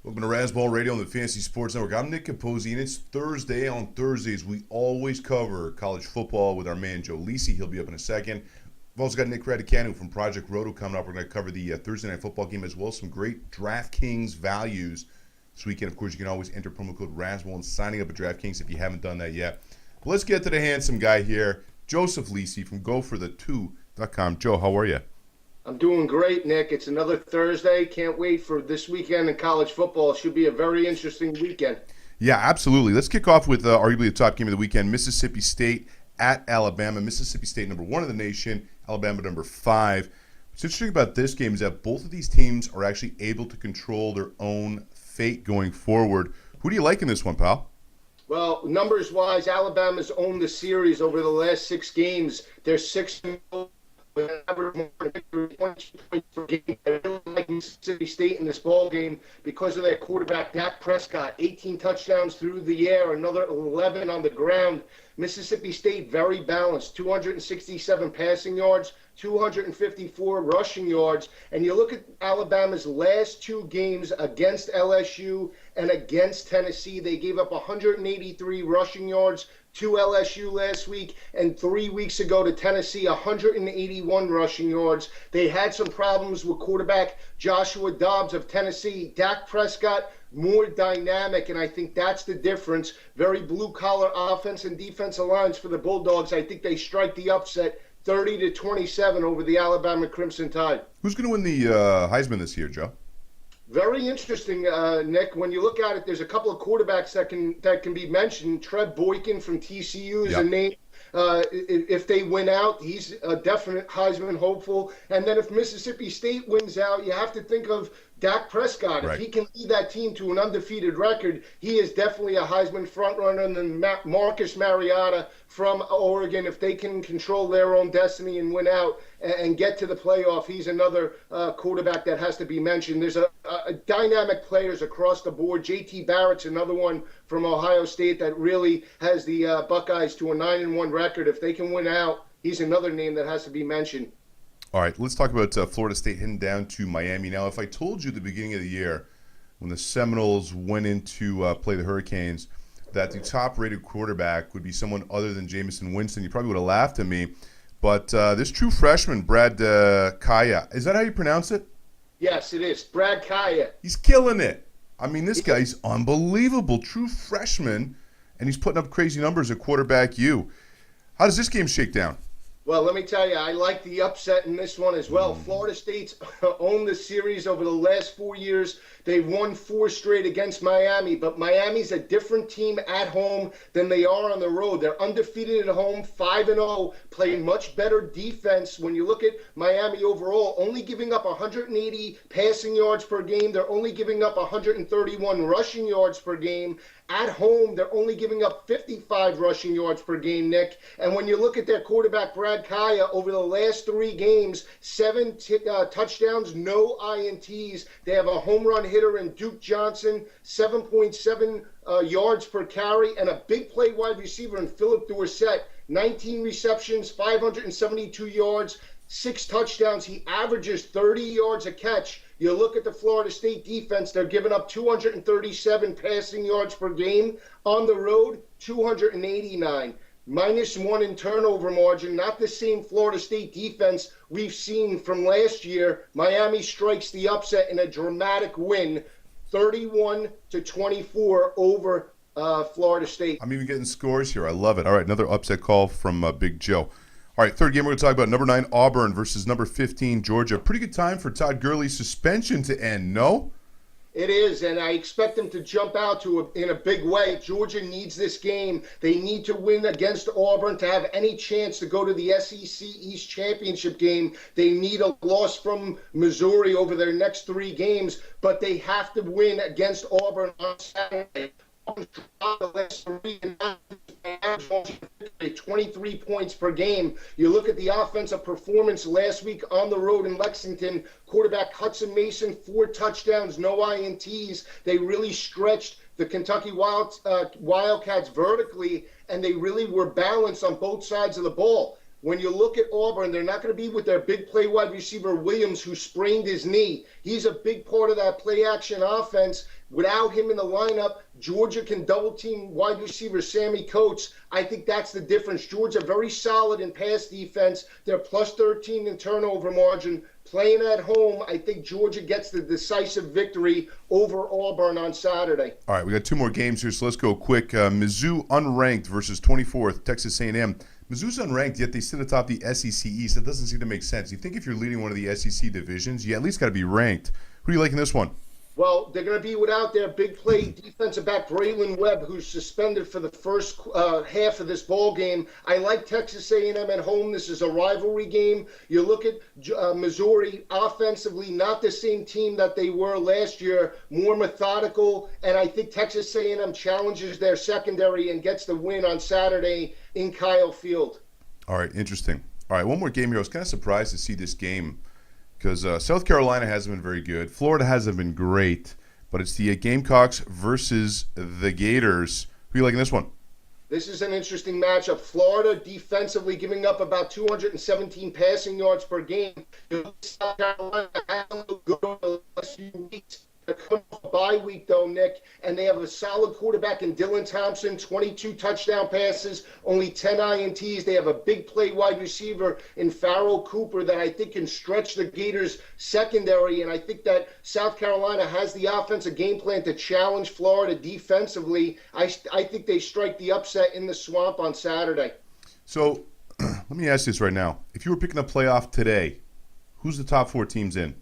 Welcome to Razzball Radio on the Fantasy Sports Network. I'm Nick Capozzi, and it's Thursday. On Thursdays, we always cover college football with our man Joe Lisi. He'll be up in a second. We've also got Nick Raducanu from Project Roto coming up. We're going to cover the Thursday Night Football game as well as some great DraftKings values this weekend. Of course, you can always enter promo code Razzball and signing up at DraftKings if you haven't done that yet. But let's get to the handsome guy here, Joseph Lisi from GoForThe2.com. Joe, how are you? I'm doing great, Nick. It's another Thursday. Can't wait for this weekend in college football. It should be a very interesting weekend. Yeah, absolutely. Let's kick off with arguably the top game of the weekend, Mississippi State at Alabama. Mississippi State, number 1 in the nation. Alabama, number 5. What's interesting about this game is that both of these teams are actually able to control their own fate going forward. Who do you like in this one, pal? Well, numbers-wise, Alabama's owned the series over the last 6 games. They're 6-0. With an average more than 22 points per game. I really like Mississippi State in this ball game because of their quarterback, Dak Prescott. 18 touchdowns through the air, another 11 on the ground. Mississippi State, very balanced, 267 passing yards, 254 rushing yards. And you look at Alabama's last 2 games against LSU and against Tennessee, they gave up 183 rushing yards to LSU last week, and 3 weeks ago to Tennessee, 181 rushing yards. They had some problems with quarterback Joshua Dobbs of Tennessee. Dak Prescott, more dynamic, and I think that's the difference. Very blue-collar offense and defensive lines for the Bulldogs. I think they strike the upset 30-27 over the Alabama Crimson Tide. Who's going to win the Heisman this year, Joe? Very interesting, Nick. When you look at it, there's a couple of quarterbacks that can be mentioned. Trev Boykin from TCU is a name. If they win out, he's a definite Heisman hopeful. And then if Mississippi State wins out, you have to think of Dak Prescott. Right. If he can lead that team to an undefeated record, he is definitely a Heisman frontrunner. And then Marcus Mariota from Oregon, if they can control their own destiny and win out and get to the playoff, he's another quarterback that has to be mentioned. There's a dynamic players across the board. J.T. Barrett's another one from Ohio State that really has the Buckeyes to a 9-1 record. If they can win out, he's another name that has to be mentioned. All right, let's talk about Florida State heading down to Miami. Now, if I told you at the beginning of the year when the Seminoles went in to play the Hurricanes that the top-rated quarterback would be someone other than Jameson Winston, you probably would have laughed at me. But this true freshman, Brad Kaya, is that how you pronounce it? Yes, it is. Brad Kaya. He's killing it. I mean, this guy's unbelievable. True freshman, and he's putting up crazy numbers at quarterback U. How does this game shake down? Well, let me tell you, I like the upset in this one as well. Florida State's owned the series over the last 4 years. They've won 4 straight against Miami, but Miami's a different team at home than they are on the road. They're undefeated at home, 5-0, playing much better defense. When you look at Miami overall, only giving up 180 passing yards per game. They're only giving up 131 rushing yards per game. At home, they're only giving up 55 rushing yards per game, Nick. And when you look at their quarterback, Brad Kaya, over the last 3 games, 7 touchdowns, no INTs. They have a home run hitter in Duke Johnson, 7.7 yards per carry, and a big play wide receiver in Philip Dorsett, 19 receptions, 572 yards, 6 touchdowns. He averages 30 yards a catch. You look at the Florida State defense, they're giving up 237 passing yards per game. On the road, 289. -1 in turnover margin, not the same Florida State defense we've seen from last year. Miami strikes the upset in a dramatic win, 31-24 over Florida State. I'm even getting scores here. I love it. All right, another upset call from Big Joe. All right, third game we're going to talk about number 9 Auburn versus number 15 Georgia. Pretty good time for Todd Gurley's suspension to end, no? It is, and I expect them to jump out in a big way. Georgia needs this game. They need to win against Auburn to have any chance to go to the SEC East Championship game. They need a loss from Missouri over their next 3 games, but they have to win against Auburn on Saturday. 23 points per game. You look at the offensive performance last week on the road in Lexington. Quarterback Hudson Mason, 4 touchdowns, no INTs. They really stretched the Kentucky Wildcats vertically, and they really were balanced on both sides of the ball. when you look at Auburn, they're not going to be with their big play wide receiver Williams, who sprained his knee. He's a big part of that play action offense. Without him in the lineup, Georgia can double team wide receiver Sammy Coates. I think that's the difference. Georgia very solid in pass defense. They're plus 13 in turnover margin. Playing at home, I think Georgia gets the decisive victory over Auburn on Saturday. All right, we got two more games here, so let's go quick. Mizzou unranked versus 24th, Texas A&M. Mizzou's unranked, yet they sit atop the SEC East. That doesn't seem to make sense. You think if you're leading one of the SEC divisions, you at least got to be ranked. Who do you like in this one? Well, they're going to be without their big play defensive back Braylon Webb, who's suspended for the first half of this ball game. I like Texas A&M at home. This is a rivalry game. You look at Missouri offensively, not the same team that they were last year, more methodical, and I think Texas A&M challenges their secondary and gets the win on Saturday in Kyle Field. All right, interesting. All right, one more game here. I was kind of surprised to see this game, because South Carolina hasn't been very good. Florida hasn't been great, but it's the Gamecocks versus the Gators. Who are you liking this one? This is an interesting matchup. Florida defensively giving up about 217 passing yards per game. South Carolina hasn't looked good over the last few weeks. They're coming off a bye week, though, Nick, and they have a solid quarterback in Dylan Thompson, 22 touchdown passes, only 10 INTs. They have a big play wide receiver in Farrell Cooper that I think can stretch the Gators' secondary, and I think that South Carolina has the offensive game plan to challenge Florida defensively. I think they strike the upset in the swamp on Saturday. So let me ask you this right now. If you were picking a playoff today, who's the top four teams in?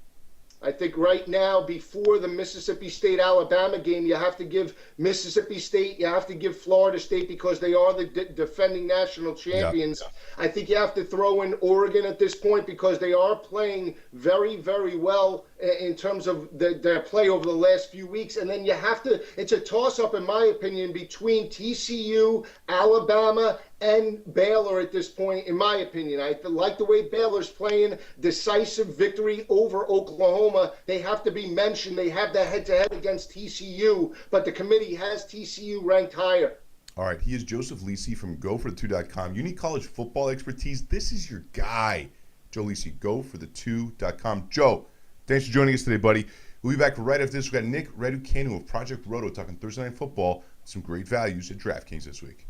I think right now, before the Mississippi State-Alabama game, you have to give Mississippi State, you have to give Florida State, because they are the defending national champions. Yeah. I think you have to throw in Oregon at this point, because they are playing very, very well in terms of their play over the last few weeks. And then you have to, it's a toss-up, in my opinion, between TCU, Alabama, and Baylor at this point, in my opinion. I like the way Baylor's playing. Decisive victory over Oklahoma. They have to be mentioned. They have the head-to-head against TCU, but the committee has TCU ranked higher. All right, he is Joseph Lisi from GoForThe2.com. You need college football expertise? This is your guy, Joe Lisi, GoForThe2.com. Joe, thanks for joining us today, buddy. We'll be back right after this. We've got Nick Raducanu of Project Roto talking Thursday Night Football. Some great values at DraftKings this week.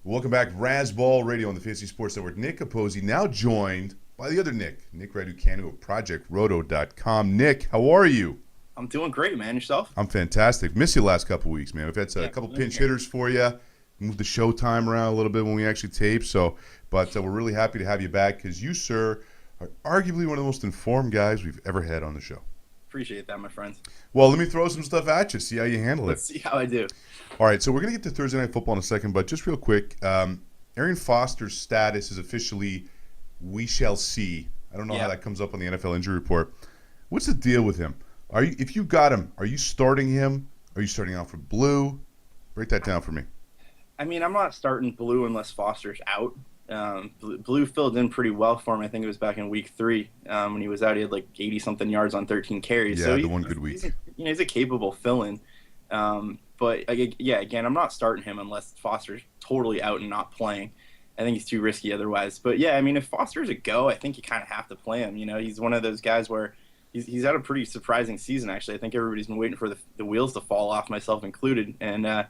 Welcome back, Razzball Radio on the Fantasy Sports Network. Nick Capozzi, now joined by the other Nick Raducanu of ProjectRoto.com. Nick, how are you? I'm doing great, man. Yourself? I'm fantastic. Missed you last couple weeks, man. We've had a couple pinch hitters for you. Moved the show time around a little bit when we actually tape. But we're really happy to have you back, because you, sir, are arguably one of the most informed guys we've ever had on the show. Appreciate that, my friends. Well, let me throw some stuff at you. See how you handle it. Let's see how I do. All right, so we're going to get to Thursday Night Football in a second, but just real quick, Arian Foster's status is officially we shall see. I don't know how that comes up on the NFL injury report. What's the deal with him? If you got him, are you starting him? Are you starting out for Blue? Break that down for me. I mean, I'm not starting Blue unless Foster's out. Blue filled in pretty well for him. I think it was back in week 3 when he was out. He had like 80-something yards on 13 carries. Yeah, so the one good week. He's a capable fill-in. But, again, I'm not starting him unless Foster's totally out and not playing. I think he's too risky otherwise. But, yeah, I mean, if Foster's a go, I think you kind of have to play him. You know, he's one of those guys where he's had a pretty surprising season, actually. I think everybody's been waiting for the wheels to fall off, myself included. And I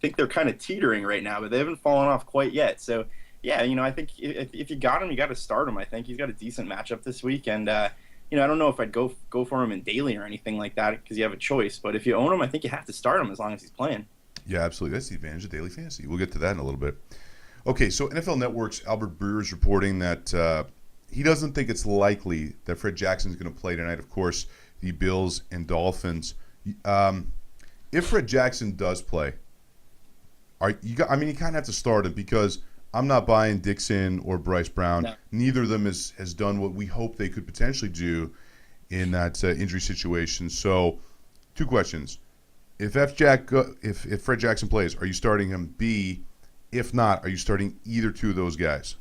think they're kind of teetering right now, but they haven't fallen off quite yet. So, yeah, you know, I think if you got him, you got to start him. I think he's got a decent matchup this week. And, you know, I don't know if I'd go for him in daily or anything like that, because you have a choice. But if you own him, I think you have to start him as long as he's playing. Yeah, absolutely. That's the advantage of daily fantasy. We'll get to that in a little bit. Okay, so NFL Network's Albert Breer is reporting that he doesn't think it's likely that Fred Jackson's going to play tonight. Of course, the Bills and Dolphins. If Fred Jackson does play, you kind of have to start him, because I'm not buying Dixon or Bryce Brown. No. Neither of them has done what we hope they could potentially do in that injury situation. So, 2 questions. If Fred Jackson plays, are you starting him? B, if not, are you starting either 2 of those guys?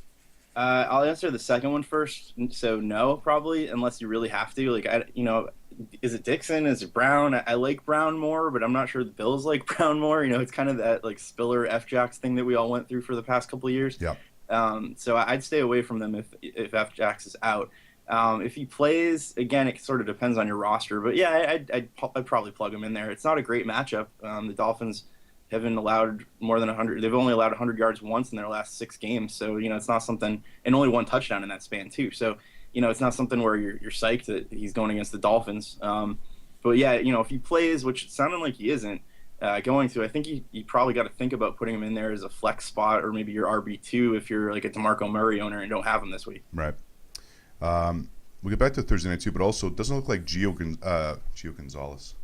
I'll answer the second one first. So no, probably, unless you really have to. Is it Dixon? Is it Brown? I like Brown more, but I'm not sure the Bills like Brown more. You know, it's kind of that like Spiller F-Jacks thing that we all went through for the past couple of years. Yeah. So I'd stay away from them if F. Jax is out. If he plays, again, it sort of depends on your roster. But yeah, I'd probably plug him in there. It's not a great matchup. The Dolphins haven't allowed more than 100. They've only allowed 100 yards once in their last 6 games. So, it's not something, and only 1 touchdown in that span too. So, it's not something where you're psyched that he's going against the Dolphins. But yeah, if he plays, which it sounded like he isn't going to, I think you probably got to think about putting him in there as a flex spot or maybe your RB2 if you're like a DeMarco Murray owner and don't have him this week. Right. We'll get back to Thursday night too, but also it doesn't look like Gio Gonzalez.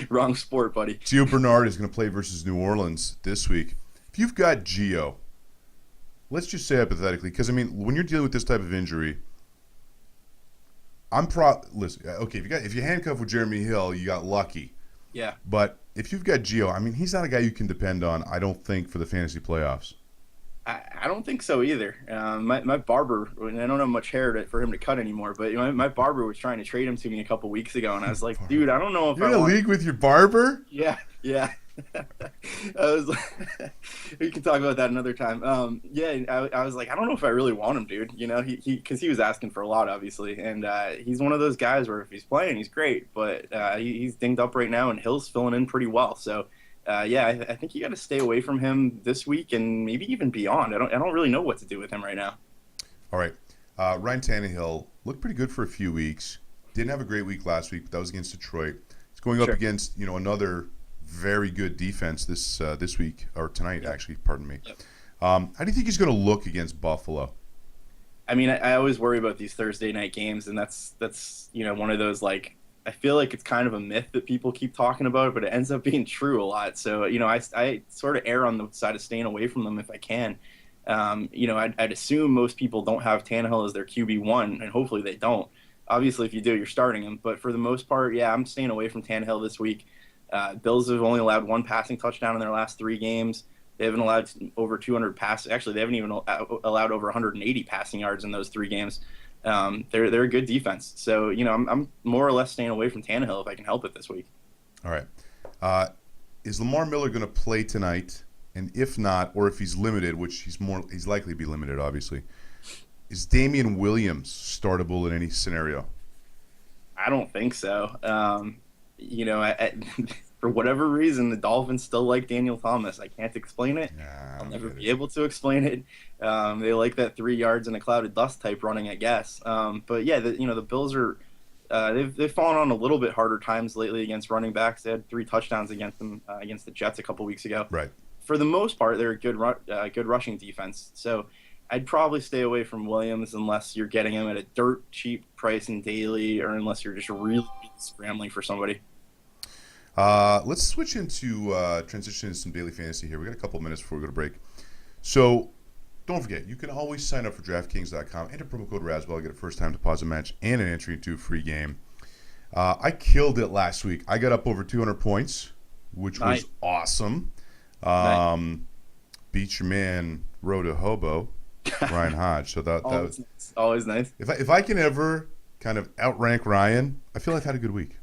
Wrong sport, buddy. Gio Bernard is going to play versus New Orleans this week. If you've got Gio, let's just say hypothetically, because when you're dealing with this type of injury, listen. Okay, if you handcuff with Jeremy Hill, you got lucky. Yeah. But if you've got Gio, he's not a guy you can depend on. I don't think for the fantasy playoffs. I don't think so either. My barber, and I don't have much hair for him to cut anymore, but my barber was trying to trade him to me a couple weeks ago, and I was like, dude, I don't know if you're in a league with your barber. Yeah. We can talk about that another time. I was like, I don't know if I really want him, dude. Because he was asking for a lot, obviously, and he's one of those guys where if he's playing, he's great, but he's dinged up right now, and Hill's filling in pretty well, so. I think you got to stay away from him this week and maybe even beyond. I don't really know what to do with him right now. All right. Ryan Tannehill looked pretty good for a few weeks. Didn't have a great week last week, but that was against Detroit. He's going up against another very good defense this week or tonight, actually. Pardon me. Yep. How do you think he's going to look against Buffalo? I always worry about these Thursday night games, and that's one of those like. I feel like it's kind of a myth that people keep talking about, but it ends up being true a lot. So, I sort of err on the side of staying away from them if I can. I'd assume most people don't have Tannehill as their QB1, and hopefully they don't. Obviously, if you do, you're starting him. But for the most part, yeah, I'm staying away from Tannehill this week. Bills have only allowed 1 passing touchdown in their last 3 games. They haven't allowed over 200 passes. Actually, they haven't even allowed over 180 passing yards in those 3 games. They're a good defense. So, I'm more or less staying away from Tannehill if I can help it this week. All right. Is Lamar Miller going to play tonight? And if not, or if he's limited, which he's likely to be limited, obviously, is Damian Williams startable in any scenario? I don't think so. For whatever reason, the Dolphins still like Daniel Thomas. I can't explain it. I'll never be able to explain it. They like that 3 yards in a cloud of dust type running, I guess. But yeah, the Bills are they've fallen on a little bit harder times lately against running backs. They had 3 touchdowns against them against the Jets a couple weeks ago. Right. For the most part, they're a good rushing defense. So I'd probably stay away from Williams unless you're getting him at a dirt cheap price in daily, or unless you're just really scrambling for somebody. Let's switch into transition into some daily fantasy here. We got a couple minutes before we go to break. So don't forget, you can always sign up for DraftKings.com. Enter promo code Razzball, get a first-time deposit match and an entry into a free game. I killed it last week. I got up over 200 points, which was awesome. Beat your man, Roto Hobo, Ryan Hodge. So that was always nice. If I can ever kind of outrank Ryan, I feel I've had a good week.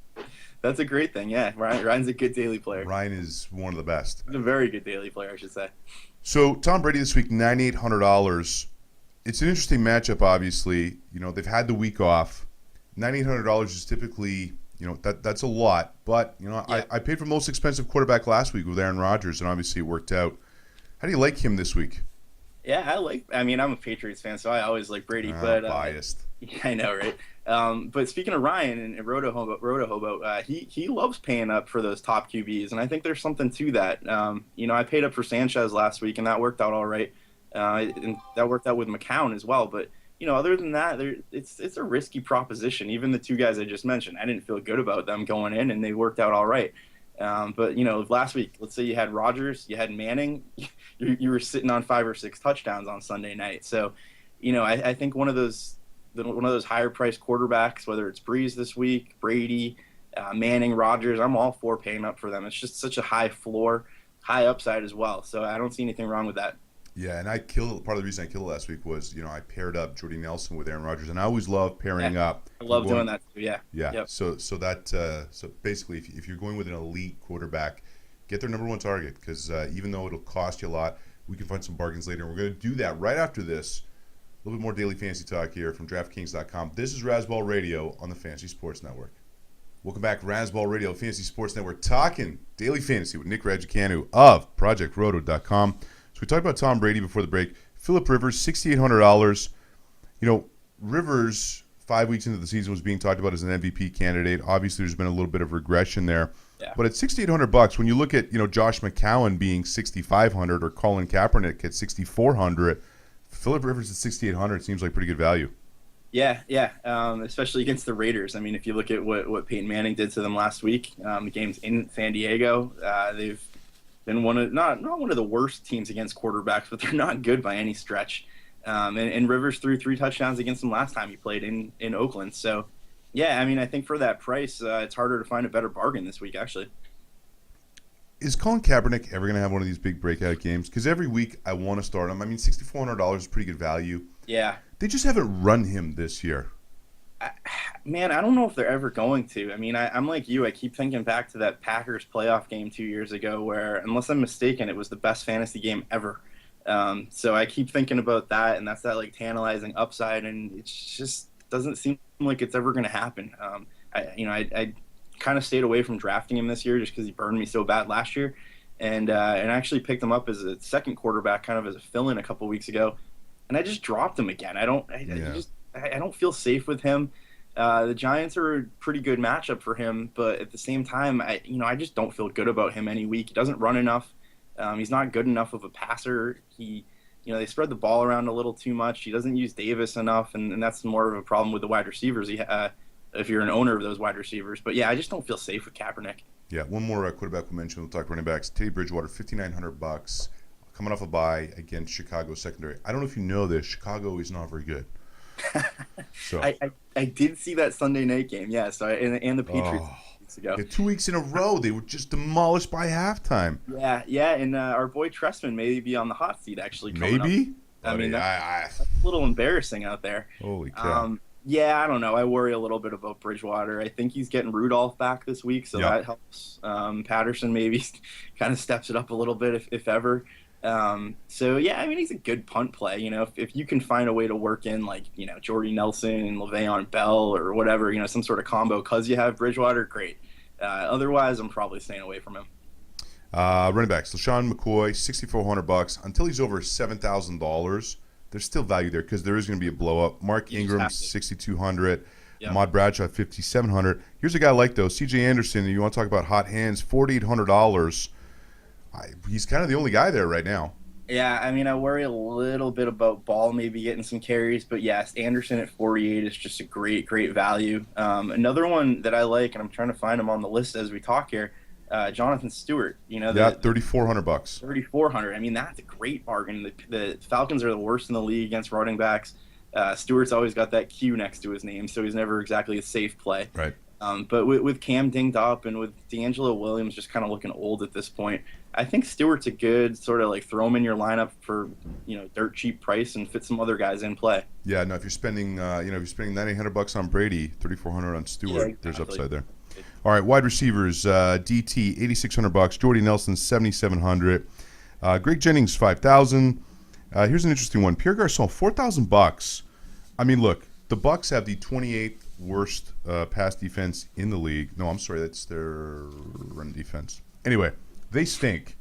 That's a great thing, yeah. Ryan's a good daily player. Ryan is one of the best. He's a very good daily player, I should say. So Tom Brady this week, $9,800. It's an interesting matchup, obviously. They've had the week off. $9,800 is typically, that's a lot. But, yeah. I paid for the most expensive quarterback last week with Aaron Rodgers, and obviously it worked out. How do you like him this week? Yeah, I'm a Patriots fan, so I always like Brady. But biased. Yeah, I know, right? But speaking of Ryan and Roto Hobo, he loves paying up for those top QBs, and I think there's something to that. I paid up for Sanchez last week, and that worked out all right. And that worked out with McCown as well. But other than that, it's a risky proposition. Even the 2 guys I just mentioned, I didn't feel good about them going in, and they worked out all right. But last week, let's say you had Rodgers, you had Manning, you were sitting on 5 or 6 touchdowns on Sunday night. So, I think one of those higher priced quarterbacks, whether it's Breeze this week, Brady, Manning, Rodgers, I'm all for paying up for them. It's just such a high floor, high upside as well. So I don't see anything wrong with that. Yeah, and part of the reason I killed it last week was, I paired up Jordy Nelson with Aaron Rodgers, and I always love pairing up. I love doing that too. Yeah. Yeah. Yep. So basically, if you're going with an elite quarterback, get their number 1 target, because even though it'll cost you a lot, we can find some bargains later. And we're going to do that right after this. A little bit more daily fantasy talk here from DraftKings.com. This is Razzball Radio on the Fantasy Sports Network. Welcome back, Razzball Radio, Fantasy Sports Network, talking daily fantasy with Nick Raducanu of ProjectRoto.com. So we talked about Tom Brady before the break. Phillip Rivers, $6,800. Rivers, 5 weeks into the season, was being talked about as an MVP candidate. Obviously, there's been a little bit of regression there. Yeah. But at $6,800, when you look at Josh McCown being $6,500 or Colin Kaepernick at $6,400, Phillip Rivers at $6,800 seems like pretty good value. Yeah, especially against the Raiders. I mean, if you look at what Peyton Manning did to them last week, the games in San Diego, they've been not one of the worst teams against quarterbacks, but they're not good by any stretch. And Rivers threw 3 touchdowns against them last time he played in Oakland. So, yeah, I mean, I think for that price, it's harder to find a better bargain this week, actually. Is Colin Kaepernick ever going to have one of these big breakout games? Because every week I want to start him. I mean, $6,400 is pretty good value. Yeah. They just haven't run him this year. I don't know if they're ever going to. I mean, I'm like you. I keep thinking back to that Packers playoff game 2 years ago where, unless I'm mistaken, it was the best fantasy game ever. So I keep thinking about that, and that's that like tantalizing upside, and it just doesn't seem like it's ever going to happen. I kind of stayed away from drafting him this year just because he burned me so bad last year, and actually picked him up as a second quarterback, kind of as a fill-in a couple weeks ago, and I just dropped him again. I don't feel safe with him. The Giants are a pretty good matchup for him, but at the same time, I just don't feel good about him any week. He doesn't run enough. He's not good enough of a passer. They spread the ball around a little too much. He doesn't use Davis enough, and that's more of a problem with the wide receivers. If you're an owner of those wide receivers, but yeah, I just don't feel safe with Kaepernick. Yeah, one more quarterback we'll mention. We'll talk running backs. Teddy Bridgewater, $5,900, coming off a bye against Chicago secondary. I don't know if you know this. Chicago is not very good. So I did see that Sunday night game, yeah. So and the Patriots 2 weeks ago. Yeah, 2 weeks in a row, they were just demolished by halftime. Yeah, and our boy Trestman may be on the hot seat actually. Maybe. Up. I mean, that's a little embarrassing out there. Holy cow. Yeah, I don't know. I worry a little bit about Bridgewater. I think he's getting Rudolph back this week, so that helps. Patterson maybe kind of steps it up a little bit if ever. So yeah, I mean, he's a good punt play. If you can find a way to work in Jordy Nelson and Le'Veon Bell or whatever, some sort of combo because you have Bridgewater, great. Otherwise, I'm probably staying away from him. Running backs, LaShawn McCoy, $6,400. Until he's over $7,000, there's still value there because there is going to be a blow up. Mark Ingram, $6,200. Yep. Ahmad Bradshaw, $5,700. Here's a guy I like though, C.J. Anderson. You want to talk about hot hands? $4,800. He's kind of the only guy there right now. Yeah, I mean, I worry a little bit about Ball maybe getting some carries, but yes, Anderson at 48 is just a great value. Another one that I like, and I'm trying to find him on the list as we talk here, Jonathan Stewart. $3,400. $3,400. I mean, that's a great bargain. The Falcons are the worst in the league against running backs. Stewart's always got that Q next to his name, so he's never exactly a safe play. Right. But with Cam dinged up and with D'Angelo Williams just kind of looking old at this point, I think Stewart's a good sort of like throw him in your lineup for dirt cheap price and fit some other guys in play. Yeah, no, if you're spending $9,800 on Brady, $3,400 on Stewart, yeah, exactly. There's upside there. All right, wide receivers, DT $8,600, Jordy Nelson $7,700, Greg Jennings $5,000. Here's an interesting one, Pierre Garçon $4,000. I mean, look, the Bucs have the 28th worst pass defense in the league. No, I'm sorry, that's their run defense. Anyway, they stink.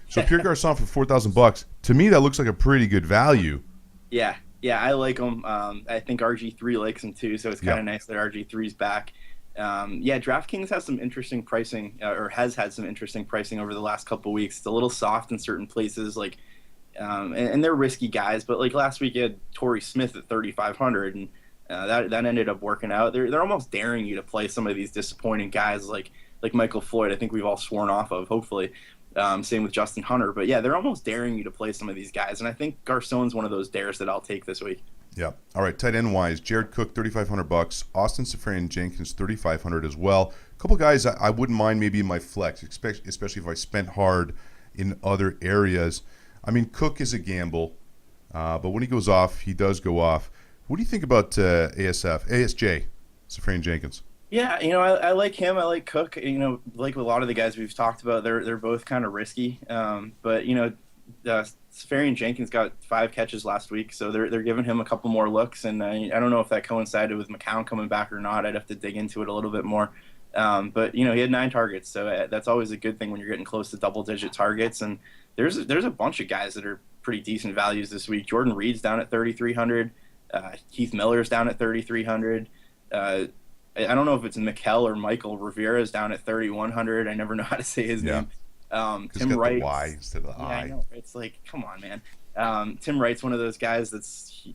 So Pierre Garçon for $4,000, to me that looks like a pretty good value. Yeah, I like him. I think RG3 likes him too, so it's kind of nice that RG3's back. DraftKings has some interesting pricing, or has had some interesting pricing over the last couple of weeks. It's a little soft in certain places, and they're risky guys. But like last week, you had Torrey Smith at $3,500, and that ended up working out. They're almost daring you to play some of these disappointing guys like Michael Floyd. I think we've all sworn off of, hopefully. Same with Justin Hunter. But yeah, they're almost daring you to play some of these guys. And I think Garçon's one of those dares that I'll take this week. Yeah. All right. Tight end wise, Jared Cook, $3,500. Austin Seferian-Jenkins, $3,500 as well. A couple guys I wouldn't mind maybe in my flex, especially if I spent hard in other areas. I mean, Cook is a gamble, but when he goes off, he does go off. What do you think about ASJ, Seferian-Jenkins? Yeah, I like him. I like Cook. Like a lot of the guys we've talked about, they're both kind of risky. But Safarian Jenkins got 5 catches last week, so they're giving him a couple more looks, and I don't know if that coincided with McCown coming back or not. I'd have to dig into it a little bit more. But he had 9 targets, so that's always a good thing when you're getting close to double-digit targets. And there's a bunch of guys that are pretty decent values this week. Jordan Reed's down at 3,300. Keith Miller's down at 3,300. I don't know if it's Mikel or Michael Rivera's down at 3,100. I never know how to say his name. Tim Wright. Y instead of the I. I know. It's like, come on, man. Tim Wright's one of those guys that's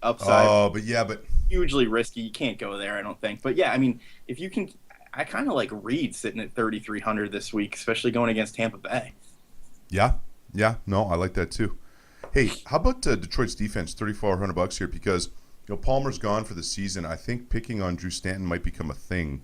upside. Oh, but hugely risky. You can't go there, I don't think. But yeah, I mean, if you can, I kind of like Reed sitting at 3,300 this week, especially going against Tampa Bay. Yeah. No, I like that too. Hey, how about Detroit's defense? $3,400 here because Palmer's gone for the season. I think picking on Drew Stanton might become a thing.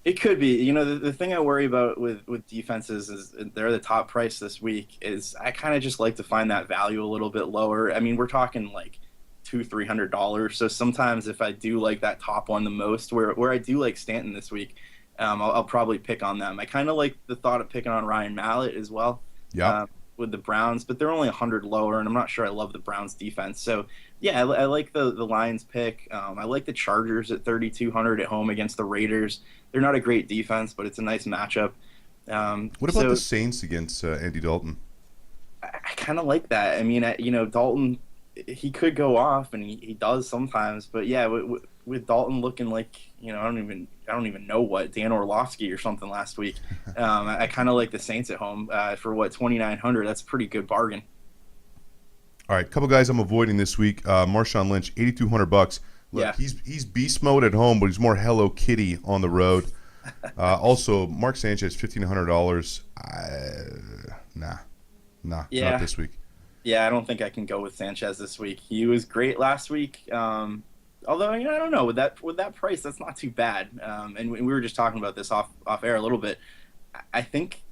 It could be. The thing I worry about with defenses is they're the top price this week. Is I kind of just like to find that value a little bit lower. I mean, we're talking like $200-$300. So sometimes if I do like that top one the most, where I do like Stanton this week, I'll probably pick on them. I kind of like the thought of picking on Ryan Mallett as well. Yeah. With the Browns, but they're only 100 lower, and I'm not sure I love the Browns defense. So yeah, I like the Lions pick. I like the Chargers at 3,200 at home against the Raiders. They're not a great defense, but it's a nice matchup. What about the Saints against Andy Dalton? I kind of like that. I mean, Dalton, he could go off, and he does sometimes. But yeah, with Dalton looking like I don't even know what, Dan Orlovsky or something last week. I kind of like the Saints at home for what, 2,900. That's a pretty good bargain. All right, couple guys I'm avoiding this week. Marshawn Lynch, $8,200. Look, yeah. He's beast mode at home, but he's more Hello Kitty on the road. Also, Mark Sanchez, $1,500. Nah, not this week. Yeah, I don't think I can go with Sanchez this week. He was great last week. Although I don't know, with that price, that's not too bad. And we were just talking about this off air a little bit. I think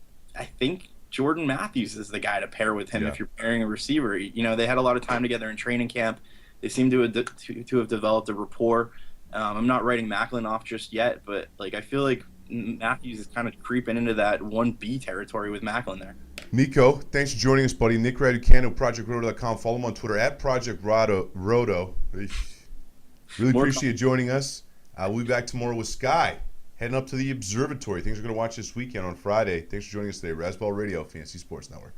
Jordan Matthews is the guy to pair with him if you're pairing a receiver. They had a lot of time together in training camp. They seem to have developed a rapport. I'm not writing Macklin off just yet, but I feel like Matthews is kind of creeping into that 1B territory with Macklin there. Nico, thanks for joining us, buddy. Nick Raducanu, ProjectRoto.com. Follow him on Twitter at ProjectRoto. Really appreciate you joining us. We'll be back tomorrow with Sky, heading up to the observatory. Things we're going to watch this weekend on Friday. Thanks for joining us today. Razzball Radio, Fantasy Sports Network.